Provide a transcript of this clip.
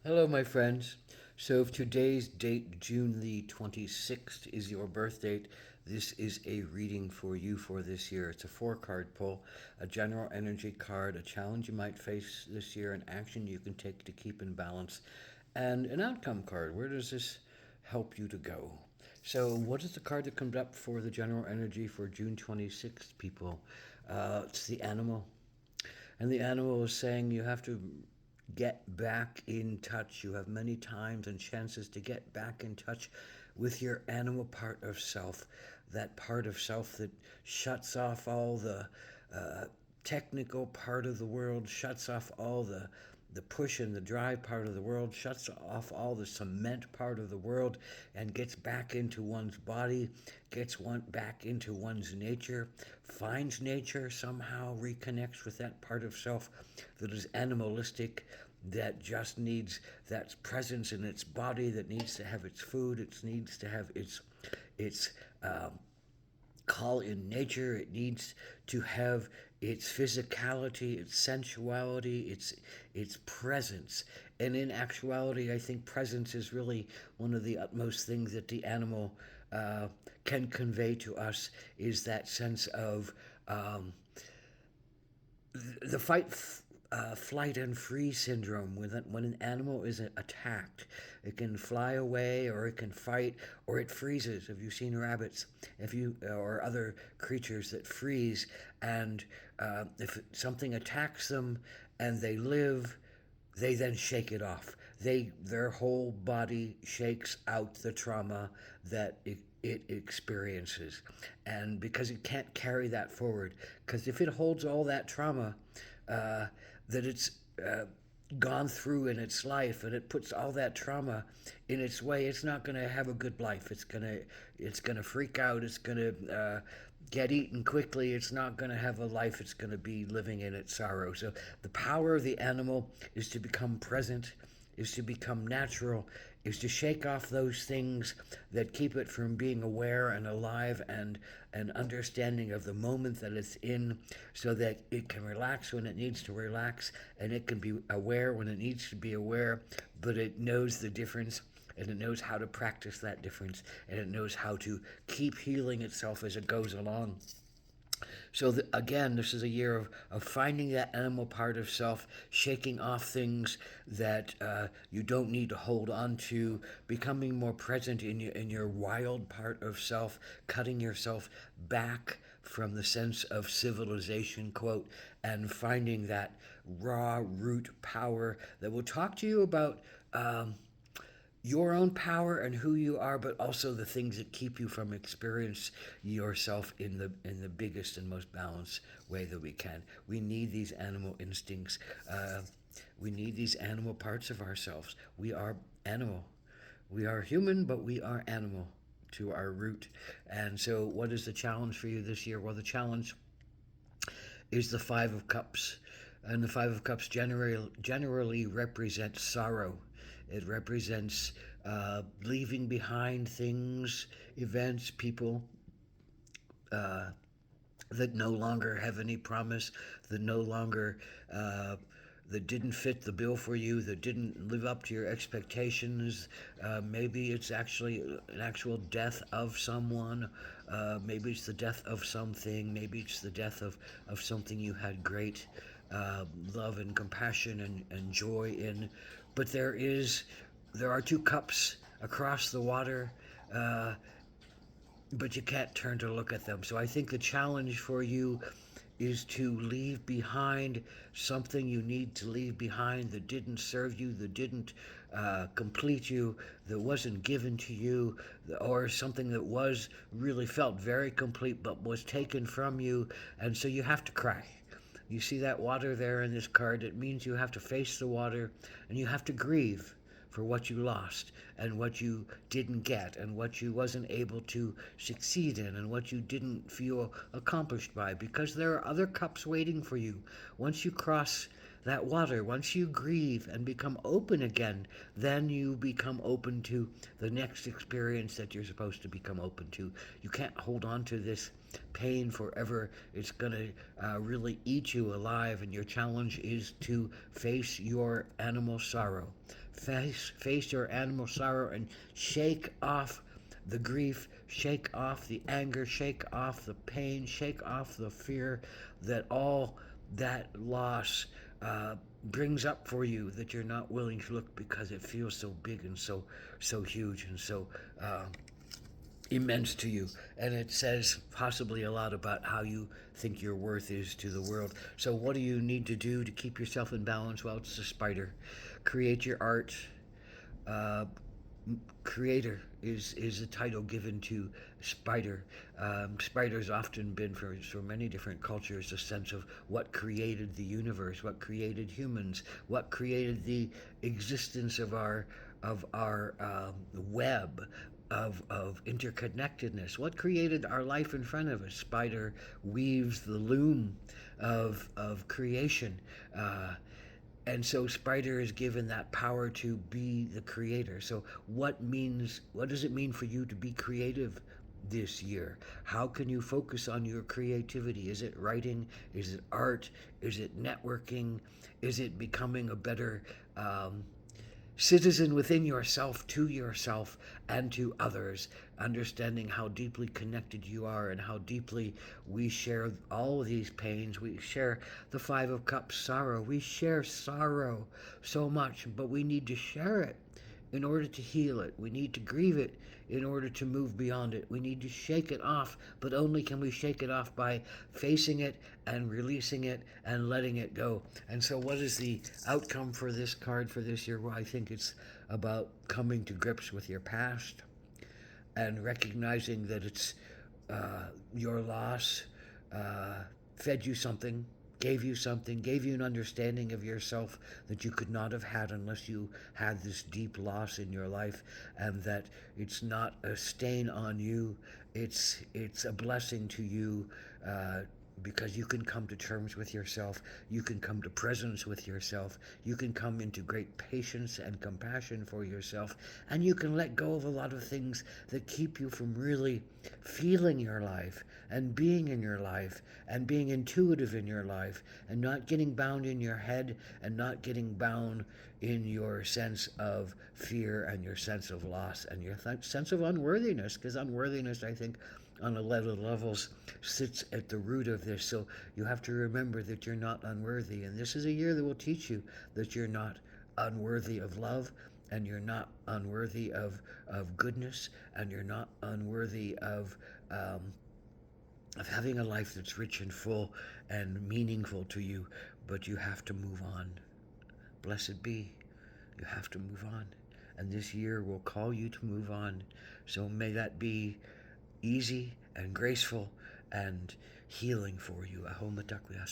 Hello, my friends. So, if today's date, June the 26th, is your birth date, this is a reading for you for this year. It's a four-card pull, a general energy card, a challenge you might face this year, an action you can take to keep in balance, and an outcome card. Where does this help you to go? So, what is the card that comes up for the general energy for June 26th, people? It's the animal. And the animal is saying you have to get back in touch. You have many times and chances to get back in touch with your animal part of self, that part of self that shuts off all the uh, technical part of the world, shuts off all the push and the drive part of the world, shuts off all the cement part of the world, and gets back into one's body, gets one back into one's nature, finds nature somehow, reconnects with that part of self that is animalistic, that just needs that presence in its body, that needs to have its food, it needs to have its call in nature. It needs to have its physicality, its sensuality, its presence. And in actuality, I think presence is really one of the utmost things that the animal can convey to us, is that sense of the flight and freeze syndrome. When an animal is attacked, it can fly away, or it can fight, or it freezes. Have you seen rabbits? If you or other creatures that freeze, and if something attacks them and they live, they then shake it off. Their whole body shakes out the trauma that it experiences, and because it can't carry that forward, because if it holds all that trauma uh, that it's gone through in its life, and it puts all that trauma in its way, it's not going to have a good life. It's gonna freak out. It's gonna get eaten quickly. It's not going to have a life. It's going to be living in its sorrow. So the power of the animal is to become present, is to become natural, is to shake off those things that keep it from being aware and alive, and understanding of the moment that it's in, so that it can relax when it needs to relax, and it can be aware when it needs to be aware, but it knows the difference, and it knows how to practice that difference, and it knows how to keep healing itself as it goes along. So again, this is a year of finding that animal part of self, shaking off things that you don't need to hold on to, becoming more present in your wild part of self, cutting yourself back from the sense of civilization, quote, and finding that raw root power that will talk to you about your own power and who you are, but also the things that keep you from experience yourself in the biggest and most balanced way that we can. We need these animal instincts. We need these animal parts of ourselves. We are animal. We are human, but we are animal to our root. And so, what is the challenge for you this year? Well, the challenge is the Five of Cups. And the Five of Cups generally represents sorrow. It represents leaving behind things, events, people that no longer have any promise, that no longer that didn't fit the bill for you, that didn't live up to your expectations. Maybe it's actually an actual death of someone. Maybe it's the death of something. Maybe it's the death of something you had great love and compassion and joy in. But there are two cups across the water, but you can't turn to look at them. So I think the challenge for you is to leave behind something you need to leave behind, that didn't serve you, that didn't complete you, that wasn't given to you, or something that was really felt very complete but was taken from you. And so you have to cry. You see that water there in this card? It means you have to face the water, and you have to grieve for what you lost, and what you didn't get, and what you wasn't able to succeed in, and what you didn't feel accomplished by, because there are other cups waiting for you. Once you cross that water. Once you grieve and become open again, then you become open to the next experience that you're supposed to become open to. You can't hold on to this pain forever. It's going to really eat you alive, and your challenge is to face your animal sorrow. Face your animal sorrow and shake off the grief, shake off the anger, shake off the pain, shake off the fear that all that loss brings up for you, that you're not willing to look because it feels so big and so huge and so immense to you. And it says possibly a lot about how you think your worth is to the world. So what do you need to do to keep yourself in balance? Well, it's a spider. Create your art. uh, Creator is a title given to spider. Spider's often been for many different cultures a sense of what created the universe, what created humans, what created the existence of our web of interconnectedness, what created our life in front of us. Spider weaves the loom of creation. And so spider is given that power to be the creator. So what does it mean for you to be creative this year? How can you focus on your creativity? Is it writing? Is it art? Is it networking? Is it becoming a better citizen within yourself, to yourself, and to others, understanding how deeply connected you are and how deeply we share all of these pains? We share the Five of Cups sorrow. We share sorrow so much, but we need to share it in order to heal it. We need to grieve it in order to move beyond it. We need to shake it off, but only can we shake it off by facing it and releasing it and letting it go. And so, what is the outcome for this card for this year? Well, I think it's about coming to grips with your past and recognizing that it's your loss fed you something, gave you an understanding of yourself that you could not have had unless you had this deep loss in your life, and that it's not a stain on you, it's a blessing to you. Because you can come to terms with yourself, you can come to presence with yourself, you can come into great patience and compassion for yourself, and you can let go of a lot of things that keep you from really feeling your life and being in your life and being intuitive in your life and not getting bound in your head and not getting bound in your sense of fear and your sense of loss and your sense of unworthiness, because unworthiness, I think, on a lot of levels sits at the root of this. So you have to remember that you're not unworthy, and this is a year that will teach you that you're not unworthy of love, and you're not unworthy of goodness, and you're not unworthy of having a life that's rich and full and meaningful to you. But you have to move on. Blessed be. You have to move on, and this year will call you to move on. So may that be easy and graceful and healing for you. Ahom Matakwiyas.